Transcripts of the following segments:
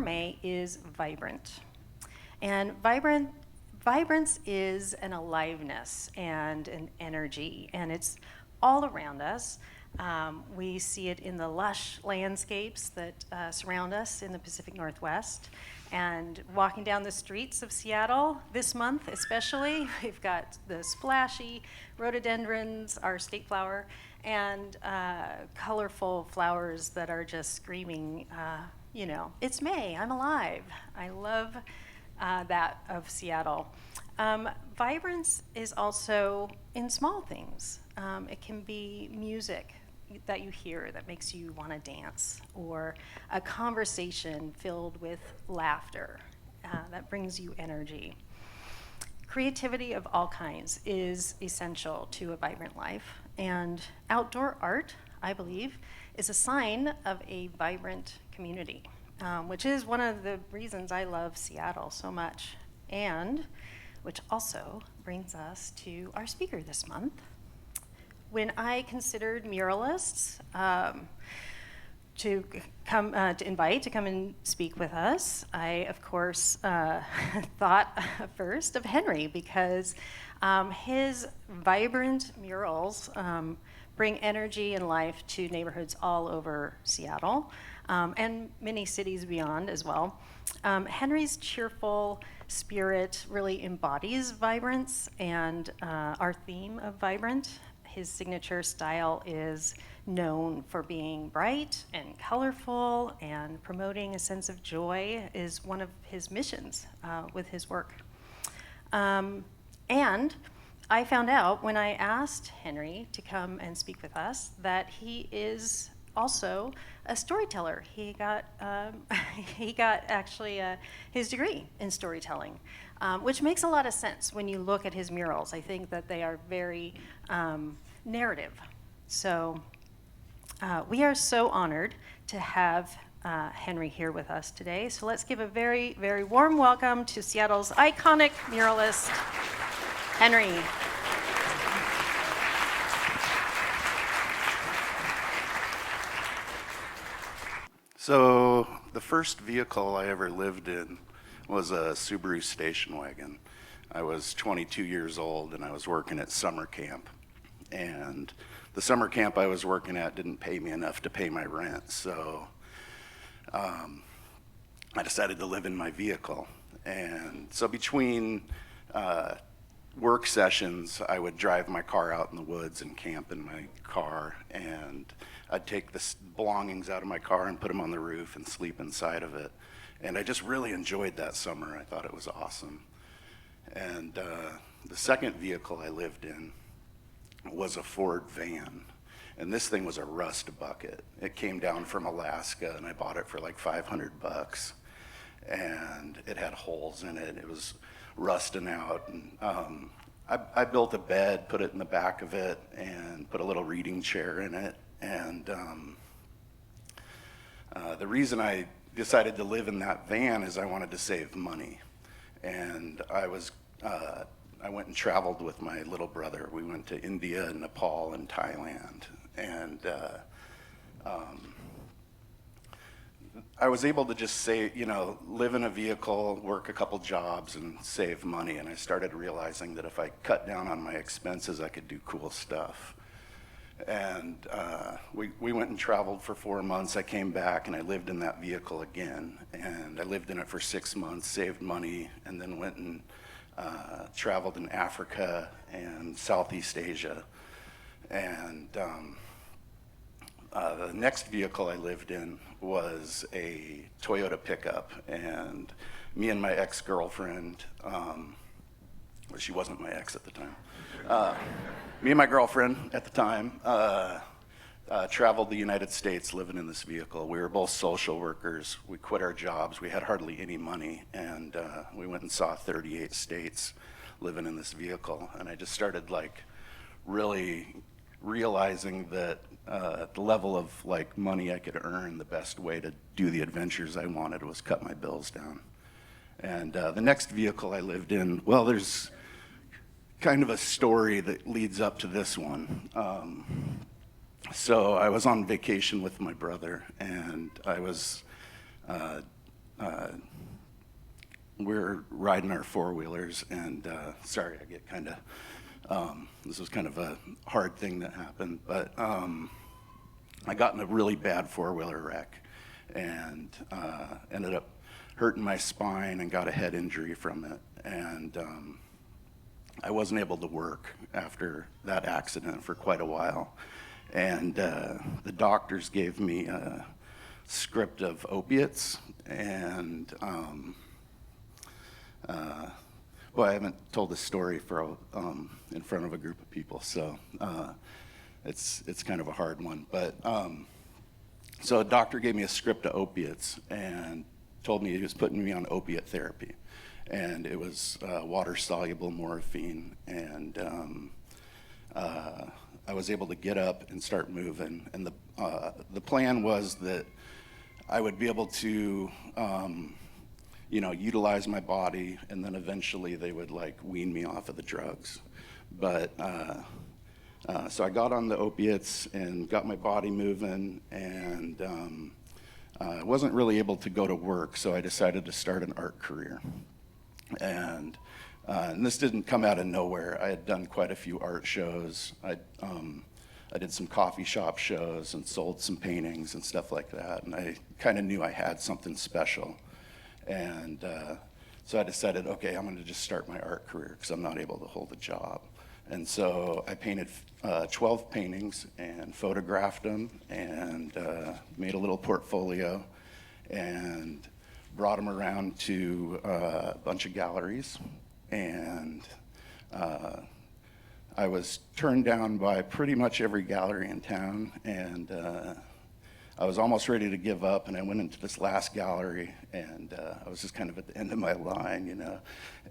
May is vibrant. And vibrance is an aliveness and an energy, and it's all around us. We see it in the lush landscapes that surround us in the Pacific Northwest. And walking down the streets of Seattle this month especially, we've got the splashy rhododendrons, our state flower, and colorful flowers that are just screaming, it's May, I'm alive. I love that of Seattle. Vibrance is also in small things. It can be music that you hear that makes you want to dance, or a conversation filled with laughter that brings you energy. Creativity of all kinds is essential to a vibrant life, and outdoor art, I believe, is a sign of a vibrant community, which is one of the reasons I love Seattle so much, and which also brings us to our speaker this month. When I considered muralists to invite to come and speak with us, I, of course, thought first of Henry, because his vibrant murals bring energy and life to neighborhoods all over Seattle, and many cities beyond as well. Henry's cheerful spirit really embodies vibrance and our theme of vibrant. His signature style is known for being bright and colorful, and promoting a sense of joy is one of his missions with his work. And I found out when I asked Henry to come and speak with us that he is also a storyteller. He got actually his degree in storytelling, which makes a lot of sense when you look at his murals. I think that they are very narrative. So we are so honored to have Henry here with us today. So let's give a very, very warm welcome to Seattle's iconic muralist, Henry. So the first vehicle I ever lived in was a Subaru station wagon. I was 22 years old and I was working at summer camp. And the summer camp I was working at didn't pay me enough to pay my rent. So I decided to live in my vehicle. And so between work sessions, I would drive my car out in the woods and camp in my car, and I'd take the belongings out of my car and put them on the roof and sleep inside of it. And I just really enjoyed that summer. I thought it was awesome. And the second vehicle I lived in was a Ford van. And this thing was a rust bucket. It came down from Alaska, and I bought it for like $500. And it had holes in it. It was rusting out. And I built a bed, put it in the back of it, and put a little reading chair in it. And the reason I decided to live in that van is I wanted to save money. And I went and traveled with my little brother. We went to India, Nepal, and Thailand. And I was able to just say, live in a vehicle, work a couple jobs, and save money. And I started realizing that if I cut down on my expenses, I could do cool stuff. And we went and traveled for 4 months. I came back and I lived in that vehicle again. And I lived in it for 6 months, saved money, and then went and traveled in Africa and Southeast Asia. And the next vehicle I lived in was a Toyota pickup. And me and my ex-girlfriend, she wasn't my ex at the time, me and my girlfriend at the time traveled the United States living in this vehicle. We were both social workers. We quit our jobs. We had hardly any money, and we went and saw 38 states living in this vehicle. And I just started really realizing that the level of money I could earn, the best way to do the adventures I wanted was cut my bills down. And the next vehicle I lived in, well, there's kind of a story that leads up to this one. So I was on vacation with my brother, and I was we're riding our four-wheelers, and sorry, I get kind of, this was kind of a hard thing that happened, but I got in a really bad four-wheeler wreck and ended up hurting my spine and got a head injury from it. And I wasn't able to work after that accident for quite a while. And the doctors gave me a script of opiates, and well, I haven't told this story for in front of a group of people, so it's kind of a hard one. But so a doctor gave me a script of opiates and told me he was putting me on opiate therapy, and it was water-soluble morphine, and I was able to get up and start moving. And the plan was that I would be able to utilize my body, and then eventually they would like wean me off of the drugs. But so I got on the opiates and got my body moving, and I wasn't really able to go to work, so I decided to start an art career. And this didn't come out of nowhere. I had done quite a few art shows. I did some coffee shop shows and sold some paintings and stuff like that, and I kind of knew I had something special. And so I decided, okay, I'm going to just start my art career because I'm not able to hold a job. And so I painted 12 paintings and photographed them, and made a little portfolio and brought them around to a bunch of galleries. And I was turned down by pretty much every gallery in town, and I was almost ready to give up, and I went into this last gallery, and I was just kind of at the end of my line,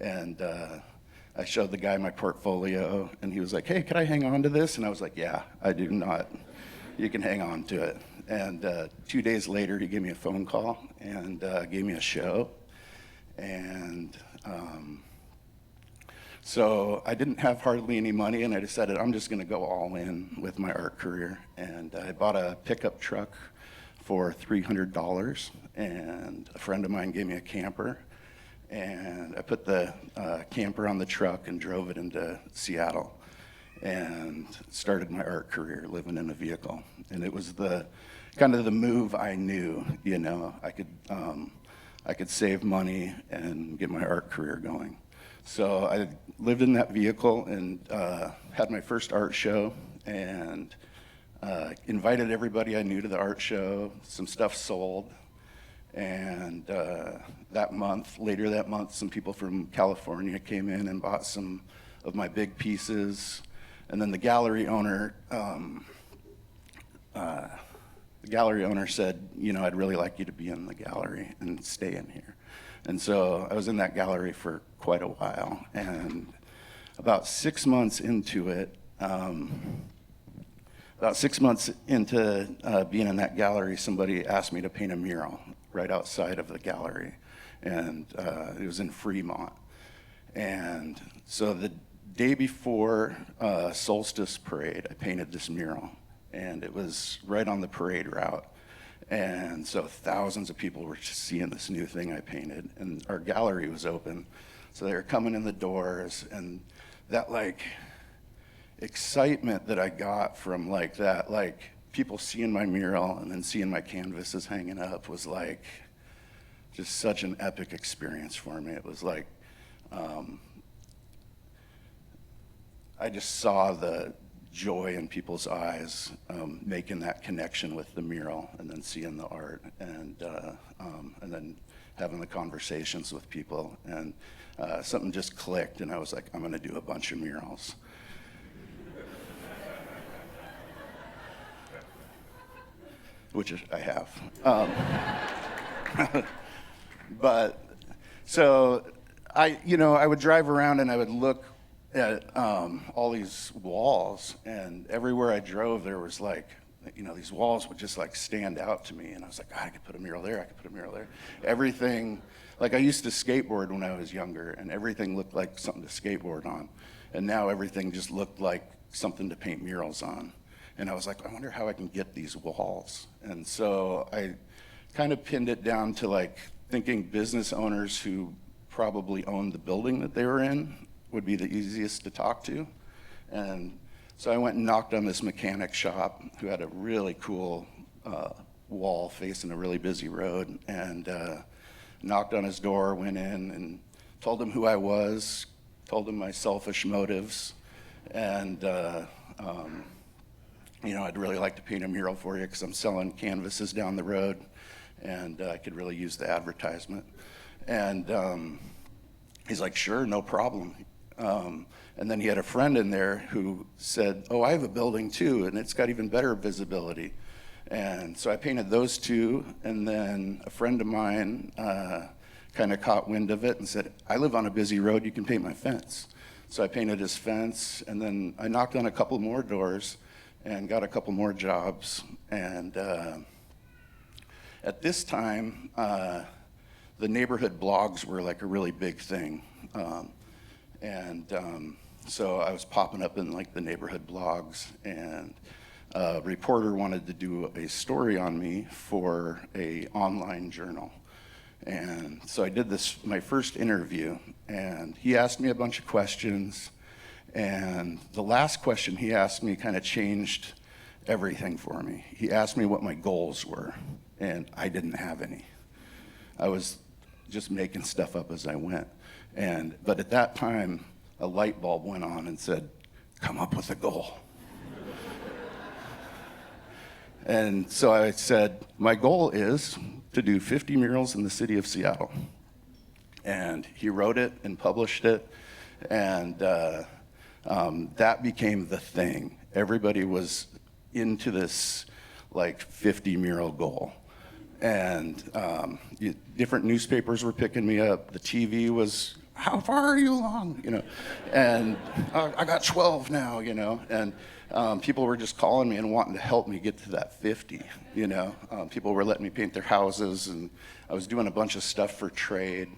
and I showed the guy my portfolio, and he was like, hey, could I hang on to this? And I was like, yeah, I do not. You can hang on to it. And 2 days later, he gave me a phone call and gave me a show. And so I didn't have hardly any money, and I decided I'm just going to go all in with my art career. And I bought a pickup truck for $300, and a friend of mine gave me a camper. And I put the camper on the truck and drove it into Seattle and started my art career living in a vehicle. And it was the kind of the move I knew, I could save money and get my art career going. So I lived in that vehicle and had my first art show, and invited everybody I knew to the art show. Some stuff sold. And later that month, some people from California came in and bought some of my big pieces. And then the gallery owner said, I'd really like you to be in the gallery and stay in here. And so I was in that gallery for quite a while. And about 6 months into it, being in that gallery, somebody asked me to paint a mural right outside of the gallery, and it was in Fremont. And so the day before Solstice Parade, I painted this mural, and it was right on the parade route. And so thousands of people were just seeing this new thing I painted, and our gallery was open. So they were coming in the doors, and that excitement that I got from that, people seeing my mural and then seeing my canvases hanging up was just such an epic experience for me. It was I just saw the joy in people's eyes, making that connection with the mural and then seeing the art, and then having the conversations with people, and something just clicked, and I was like, I'm gonna do a bunch of murals. Which I have. But so I would drive around and I would look at all these walls, and everywhere I drove there was these walls would just stand out to me, and I was like, God, I could put a mural there, I could put a mural there. Everything, I used to skateboard when I was younger, and everything looked like something to skateboard on, and now everything just looked like something to paint murals on. And I was like, I wonder how I can get these walls. And so I kind of pinned it down to thinking business owners who probably owned the building that they were in would be the easiest to talk to. And so I went and knocked on this mechanic shop who had a really cool wall facing a really busy road, and knocked on his door, went in and told him who I was, told him my selfish motives, and I'd really like to paint a mural for you because I'm selling canvases down the road, and I could really use the advertisement. And he's like, sure, no problem. And then he had a friend in there who said, oh, I have a building too, and it's got even better visibility. And so I painted those two, and then a friend of mine kind of caught wind of it and said, I live on a busy road, you can paint my fence. So I painted his fence, and then I knocked on a couple more doors and got a couple more jobs. And at this time, the neighborhood blogs were like a really big thing. So I was popping up in like the neighborhood blogs, and a reporter wanted to do a story on me for a online journal. And so I did this, my first interview, and he asked me a bunch of questions, and the last question he asked me kind of changed everything for me. He asked me what my goals were, and I didn't have any. I was just making stuff up as I went. But at that time, a light bulb went on and said, come up with a goal. And so I said, my goal is to do 50 murals in the city of Seattle. And he wrote it and published it, and that became the thing. Everybody was into this like 50 mural goal. And different newspapers were picking me up. The TV was, how far are you along? And I got 12 now, and people were just calling me and wanting to help me get to that 50, People were letting me paint their houses, and I was doing a bunch of stuff for trade,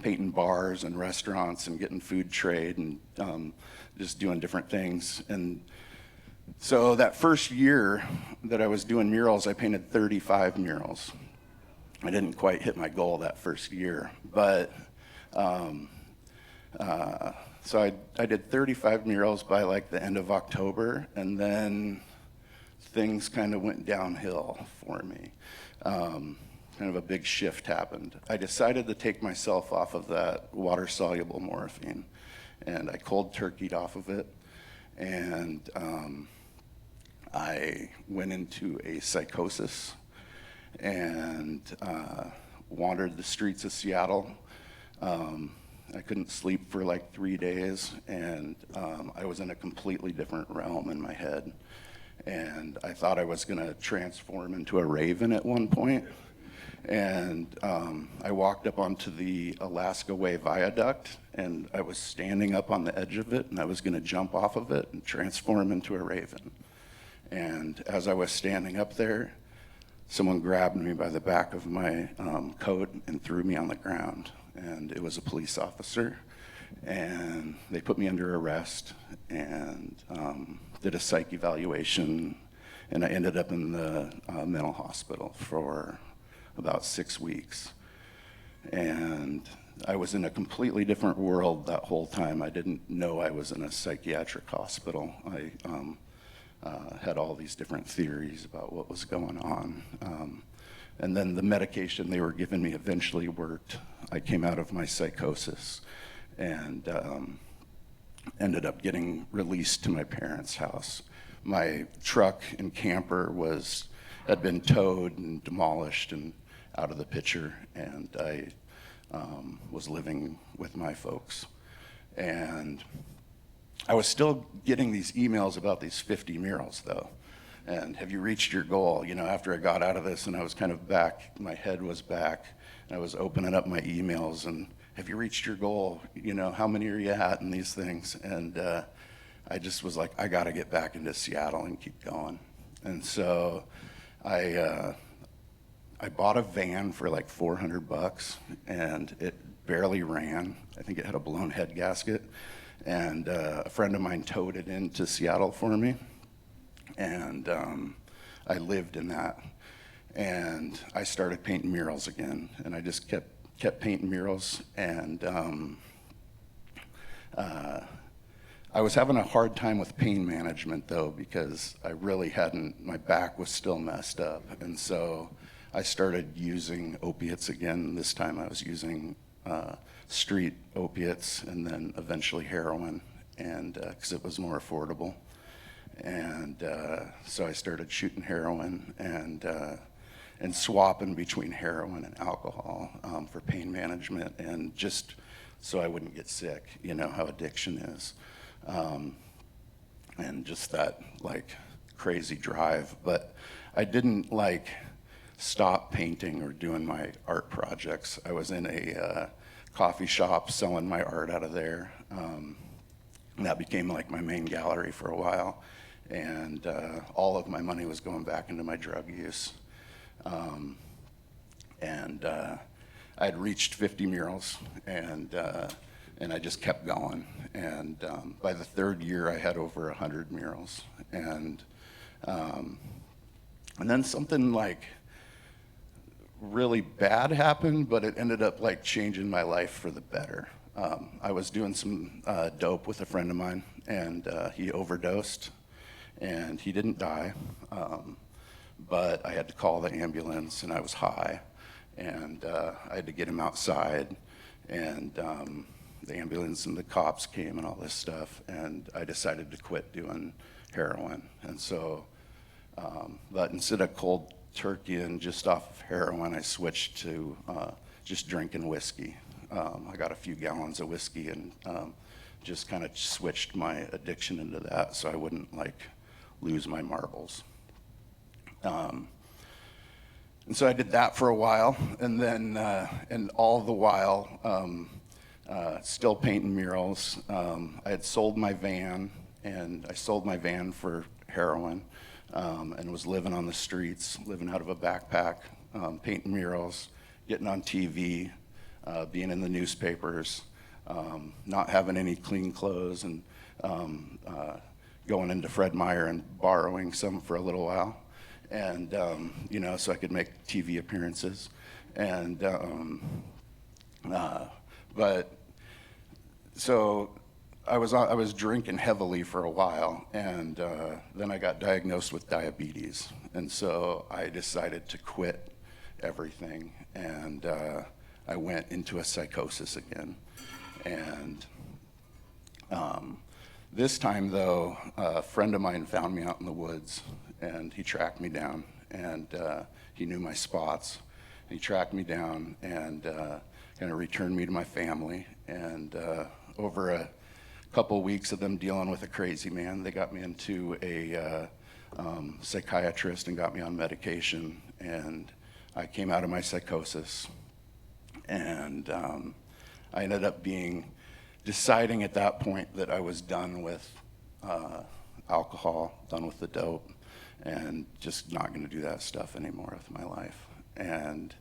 painting bars and restaurants and getting food trade, and just doing different things. And so that first year that I was doing murals, I painted 35 murals. I didn't quite hit my goal that first year, but so I did 35 murals by like the end of October, and then things kind of went downhill for me. Kind of a big shift happened. I decided to take myself off of that water-soluble morphine, and I cold turkeyed off of it, and I went into a psychosis and wandered the streets of Seattle. I couldn't sleep for like 3 days, and I was in a completely different realm in my head. And I thought I was gonna transform into a raven at one point. And I walked up onto the Alaska Way Viaduct, and I was standing up on the edge of it, and I was gonna jump off of it and transform into a raven. And as I was standing up there, someone grabbed me by the back of my coat and threw me on the ground. And it was a police officer, and they put me under arrest and did a psych evaluation, and I ended up in the mental hospital for about 6 weeks. And I was in a completely different world that whole time. I didn't know I was in a psychiatric hospital. I had all these different theories about what was going on. And then the medication they were giving me eventually worked. I came out of my psychosis and ended up getting released to my parents' house. My truck and camper had been towed and demolished and out of the picture, and I was living with my folks. And I was still getting these emails about these 50 murals, though. And have you reached your goal? After I got out of this and I was kind of back, my head was back, and I was opening up my emails and, have you reached your goal? How many are you at, and these things? And I just was like, I gotta get back into Seattle and keep going. And so I bought a van for like $400, and it barely ran. I think it had a blown head gasket. And a friend of mine towed it into Seattle for me. And I lived in that. and I started painting murals again, and I just kept painting murals, and I was having a hard time with pain management though, because I really my back was still messed up, and so I started using opiates again. This time I was using street opiates, and then eventually heroin, and because it was more affordable. And so I started shooting heroin and swapping between heroin and alcohol for pain management, and just so I wouldn't get sick, you know how addiction is. And just that like crazy drive. But I didn't like stop painting or doing my art projects. I was in a coffee shop selling my art out of there. And that became like my main gallery for a while. And all of my money was going back into my drug use. I had reached 50 murals, and I just kept going. And by the third year, I had over 100 murals. And then something like really bad happened, but it ended up like changing my life for the better. I was doing some dope with a friend of mine, and he overdosed, and he didn't die. But I had to call the ambulance, and I was high, and I had to get him outside, and the ambulance and the cops came and all this stuff, and I decided to quit doing heroin. And so, but instead of cold turkey and just off of heroin, I switched to just drinking whiskey. I got a few gallons of whiskey, and just kind of switched my addiction into that so I wouldn't like lose my marbles. And so I did that for a while, and then, and all the while, still painting murals. I had sold my van, and I sold my van for heroin, and was living on the streets, living out of a backpack, painting murals, getting on TV, being in the newspapers, not having any clean clothes, and going into Fred Meyer and borrowing some for a little while. And you know, so I could make TV appearances, and but so I was drinking heavily for a while, and then I got diagnosed with diabetes, and so I decided to quit everything, and I went into a psychosis again, and this time though, a friend of mine found me out in the woods, and he tracked me down, and he knew my spots. He tracked me down and kind of returned me to my family. And over a couple weeks of them dealing with a crazy man, they got me into a psychiatrist and got me on medication. And I came out of my psychosis, and I ended up deciding at that point that I was done with alcohol, done with the dope, and just not going to do that stuff anymore with my life. And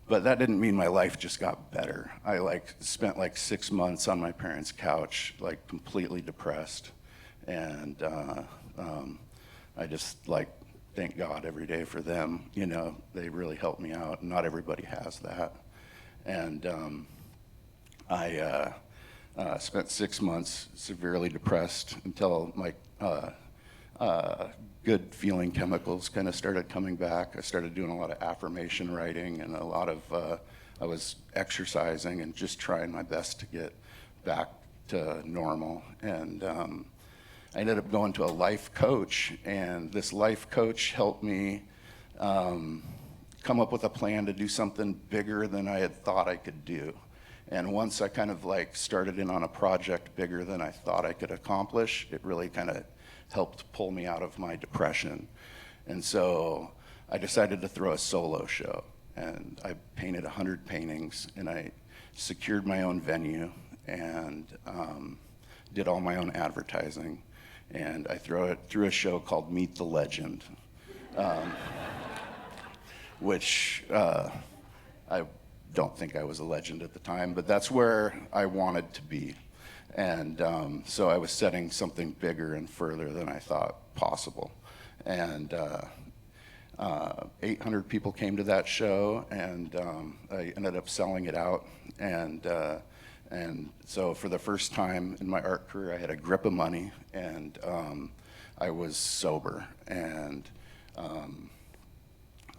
but that didn't mean my life just got better. I spent 6 months on my parents' couch, completely depressed, and I just thank God every day for them. You know, they really helped me out. Not everybody has that. And I spent 6 months severely depressed until my good feeling chemicals kind of started coming back. I started doing a lot of affirmation writing, and I was exercising and just trying my best to get back to normal. And I ended up going to a life coach, and this life coach helped me come up with a plan to do something bigger than I had thought I could do. And once I kind of started in on a project bigger than I thought I could accomplish, it really kind of helped pull me out of my depression. And so I decided to throw a solo show, and I painted 100 paintings, and I secured my own venue, and did all my own advertising. And I threw a show called Meet the Legend, which I don't think I was a legend at the time, but that's where I wanted to be. And so I was setting something bigger and further than I thought possible. And 800 people came to that show, and I ended up selling it out. And so for the first time in my art career, I had a grip of money, and I was sober. And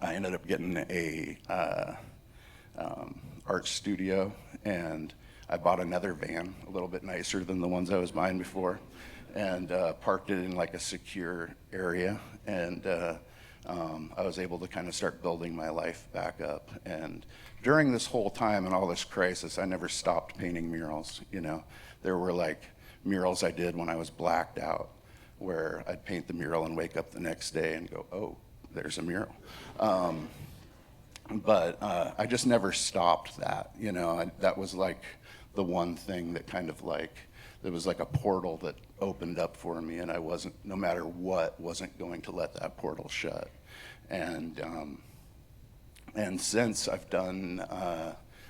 I ended up getting a art studio, and I bought another van, a little bit nicer than the ones I was buying before, and parked it in like a secure area. And I was able to kind of start building my life back up. And during this whole time and all this crisis, I never stopped painting murals. You know, there were like murals I did when I was blacked out, where I'd paint the mural and wake up the next day and go, oh, there's a mural. But I just never stopped that. You know, that was like the one thing that kind of like, there was like a portal that opened up for me, and I wasn't, no matter what, wasn't going to let that portal shut. And since I've done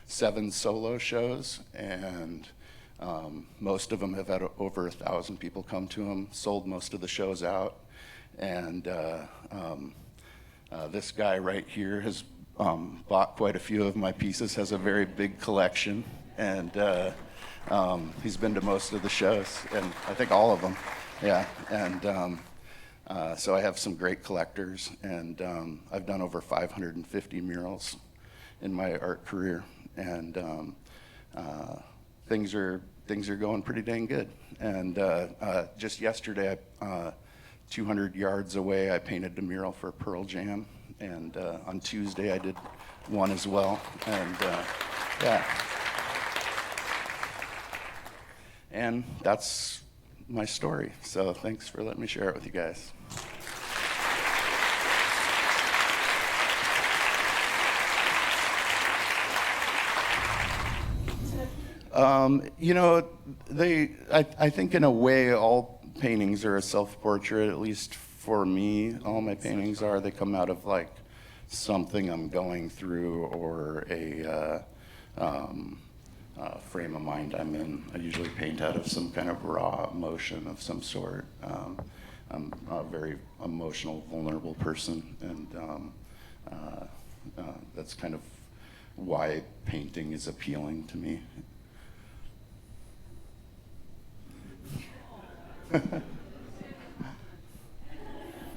7 solo shows, and most of them have had over 1,000 people come to them, sold most of the shows out. And this guy right here has bought quite a few of my pieces, has a very big collection, and he's been to most of the shows, and I think all of them, yeah. And so I have some great collectors, and I've done over 550 murals in my art career, and things are going pretty dang good. And just yesterday, 200 yards away, I painted a mural for Pearl Jam, and on Tuesday I did one as well, and yeah. And that's my story. So thanks for letting me share it with you guys. You know, I think in a way all paintings are a self-portrait, at least for me. All my paintings are. They come out of like something I'm going through, or a frame of mind I'm in. I usually paint out of some kind of raw emotion of some sort. I'm a very emotional, vulnerable person, and that's kind of why painting is appealing to me.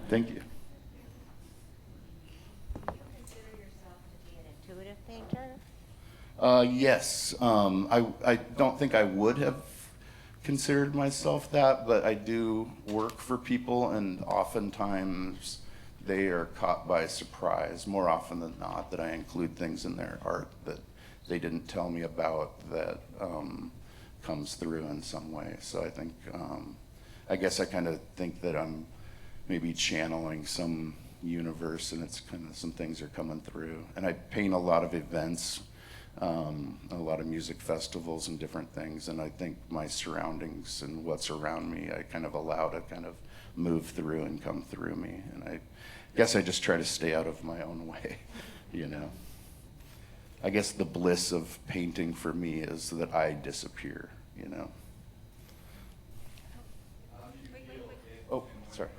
Thank you. Do you consider yourself to be an intuitive painter? Yes. I don't think I would have considered myself that, but I do work for people, and oftentimes they are caught by surprise, more often than not, that I include things in their art that they didn't tell me about that comes through in some way. So I think, I guess I kind of think that I'm maybe channeling some universe, and it's kind of, some things are coming through. And I paint a lot of events, a lot of music festivals and different things, and I think my surroundings and what's around me I kind of allow to kind of move through and come through me. And I guess I just try to stay out of my own way, you know. I guess the bliss of painting for me is that I disappear, you know. Oh, sorry.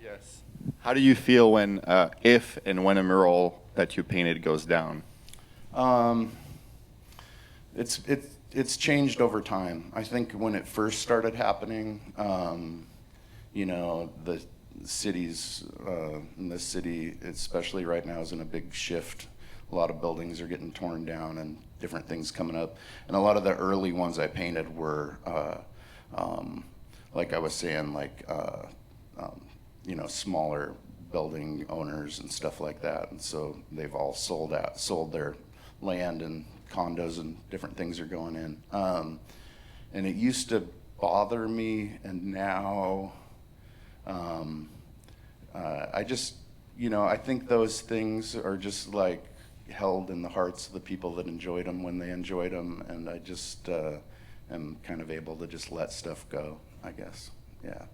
Yes. How do you feel when, if and when a mural that you painted goes down? It's changed over time. I think when it first started happening, you know, the cities, in this city, especially right now, is in a big shift. A lot of buildings are getting torn down and different things coming up. And a lot of the early ones I painted were, like I was saying, like, you know, smaller building owners and stuff like that. And so they've all sold their land, and condos and different things are going in. And it used to bother me, and now I just, you know, I think those things are just like held in the hearts of the people that enjoyed them when they enjoyed them, and I just am kind of able to just let stuff go, I guess. Yeah.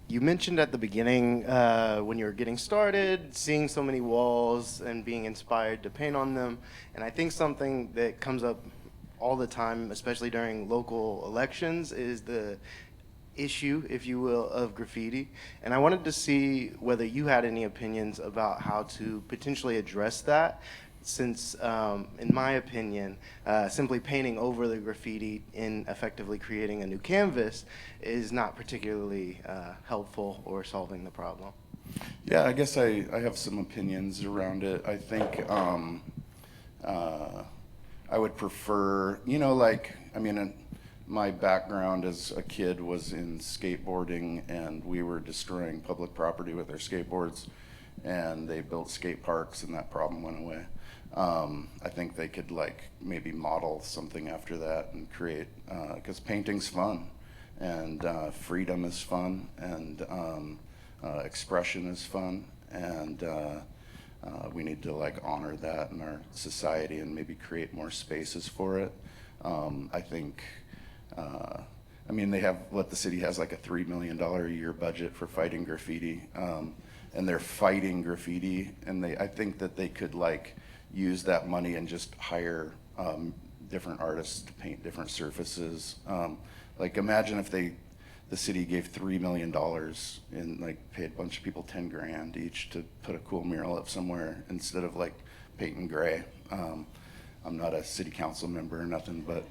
You mentioned at the beginning, when you were getting started, seeing so many walls and being inspired to paint on them. And I think something that comes up all the time, especially during local elections, is the issue, if you will, of graffiti. And I wanted to see whether you had any opinions about how to potentially address that, since, in my opinion, simply painting over the graffiti in effectively creating a new canvas is not particularly helpful or solving the problem. Yeah, I guess I have some opinions around it. I think I would prefer, my background as a kid was in skateboarding, and we were destroying public property with our skateboards, and they built skate parks, and that problem went away. I think they could maybe model something after that and create, because painting's fun, and freedom is fun, and expression is fun, and we need to honor that in our society and maybe create more spaces for it. I think, the city has like a $3 million a year budget for fighting graffiti, and they're fighting graffiti, and I think that they could use that money and just hire different artists to paint different surfaces. Imagine if the city gave $3 million and paid a bunch of people 10 grand each to put a cool mural up somewhere instead of painting gray. I'm not a city council member or nothing, but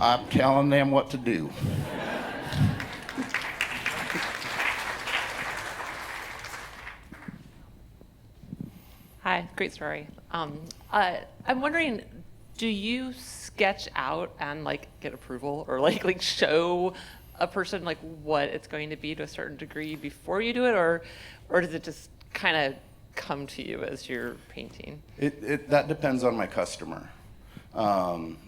I'm telling them what to do. Hi, great story. I'm wondering, do you sketch out and get approval or show a person what it's going to be to a certain degree before you do it, or does it just kind of come to you as you're painting? That depends on my customer.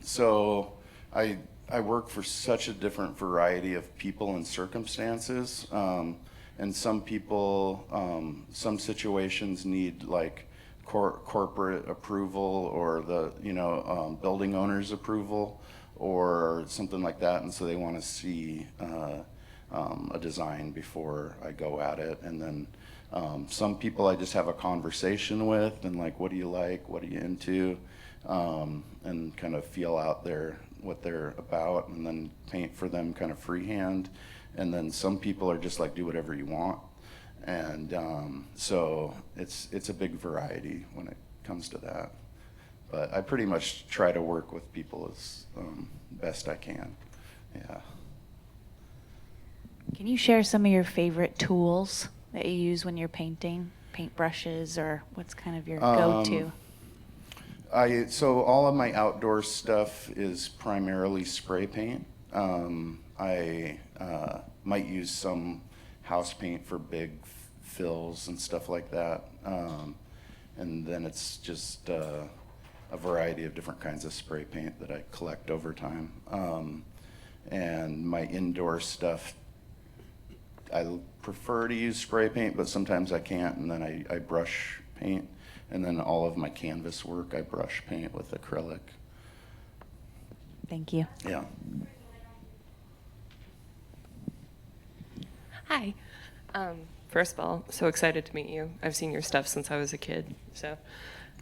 So I work for such a different variety of people and circumstances, and some people, some situations need corporate approval or the building owner's approval or something like that, and so they want to see a design before I go at it. And then some people I just have a conversation with, and what do you like, what are you into, and kind of feel out what they're about, and then paint for them kind of freehand. And then some people are just do whatever you want. And so it's a big variety when it comes to that. But I pretty much try to work with people as best I can. Yeah. Can you share some of your favorite tools that you use when you're painting? Paintbrushes, or what's kind of your go-to? So all of my outdoor stuff is primarily spray paint. I might use some house paint for big fills and stuff like that. And then it's just a variety of different kinds of spray paint that I collect over time. And my indoor stuff, I prefer to use spray paint, but sometimes I can't, and then I brush paint. And then all of my canvas work, I brush paint with acrylic. Thank you. Yeah. Hi. First of all, so excited to meet you. I've seen your stuff since I was a kid. So,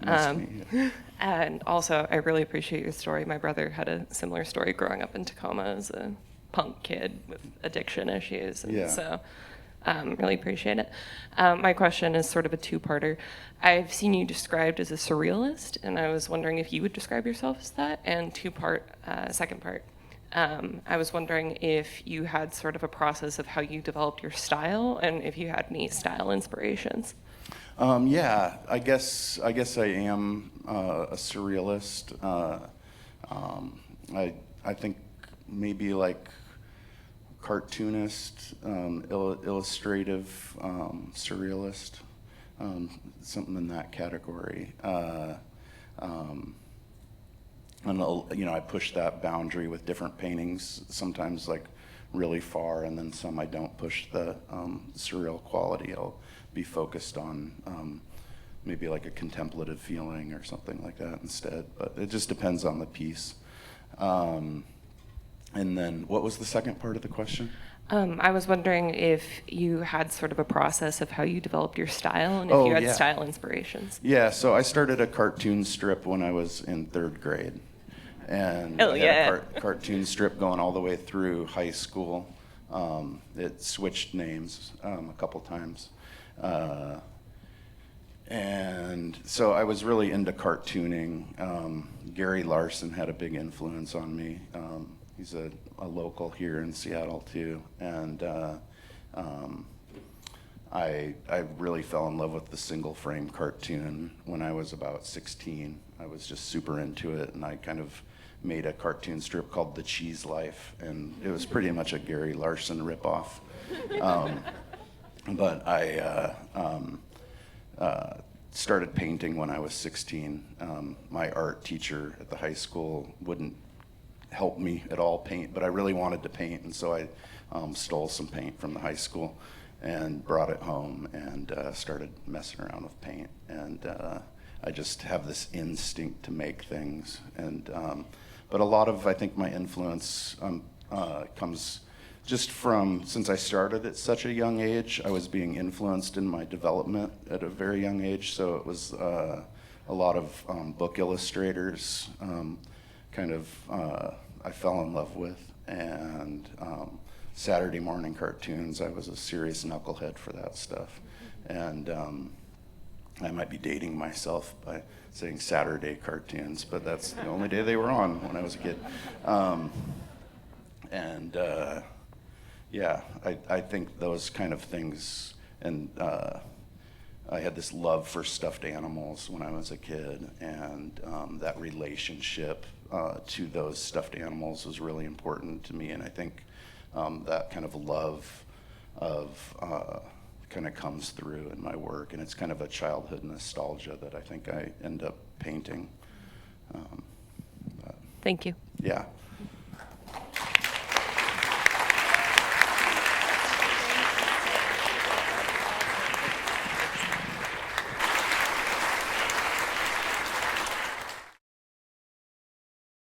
Nice to meet you. And also, I really appreciate your story. My brother had a similar story growing up in Tacoma as a punk kid with addiction issues. And Yeah. So, really appreciate it. My question is sort of a two-parter. I've seen you described as a surrealist, and I was wondering if you would describe yourself as that. And second part, I was wondering if you had sort of a process of how you developed your style, and if you had any style inspirations. Yeah, I guess I am a surrealist. I think maybe cartoonist, illustrative, surrealist, something in that category. And I push that boundary with different paintings, sometimes really far, and then some I don't push the surreal quality. I'll be focused on maybe a contemplative feeling or something like that instead, but it just depends on the piece. And then what was the second part of the question? I was wondering if you had sort of a process of how you developed your style, and if you had yeah. style inspirations. Yeah, so I started a cartoon strip when I was in 3rd grade. And Oh, I had yeah. a cartoon strip going all the way through high school. It switched names a couple times. And so I was really into cartooning. Gary Larson had a big influence on me. He's a local here in Seattle too. And I really fell in love with the single frame cartoon when I was about 16. I was just super into it, and I kind of made a cartoon strip called The Cheese Life, and it was pretty much a Gary Larson ripoff. But I started painting when I was 16. My art teacher at the high school wouldn't help me at all paint, but I really wanted to paint, and so I stole some paint from the high school and brought it home and started messing around with paint. And I just have this instinct to make things. And but a lot of, I think, my influence comes just from, since I started at such a young age, I was being influenced in my development at a very young age. So it was a lot of book illustrators, I fell in love with, and Saturday morning cartoons. I was a serious knucklehead for that stuff. And I might be dating myself by saying Saturday cartoons, but that's the only day they were on when I was a kid. Yeah, I think those kind of things, and I had this love for stuffed animals when I was a kid, and that relationship to those stuffed animals was really important to me, and I think that kind of love kind of comes through in my work, and it's kind of a childhood nostalgia that I think I end up painting. Thank you. Yeah.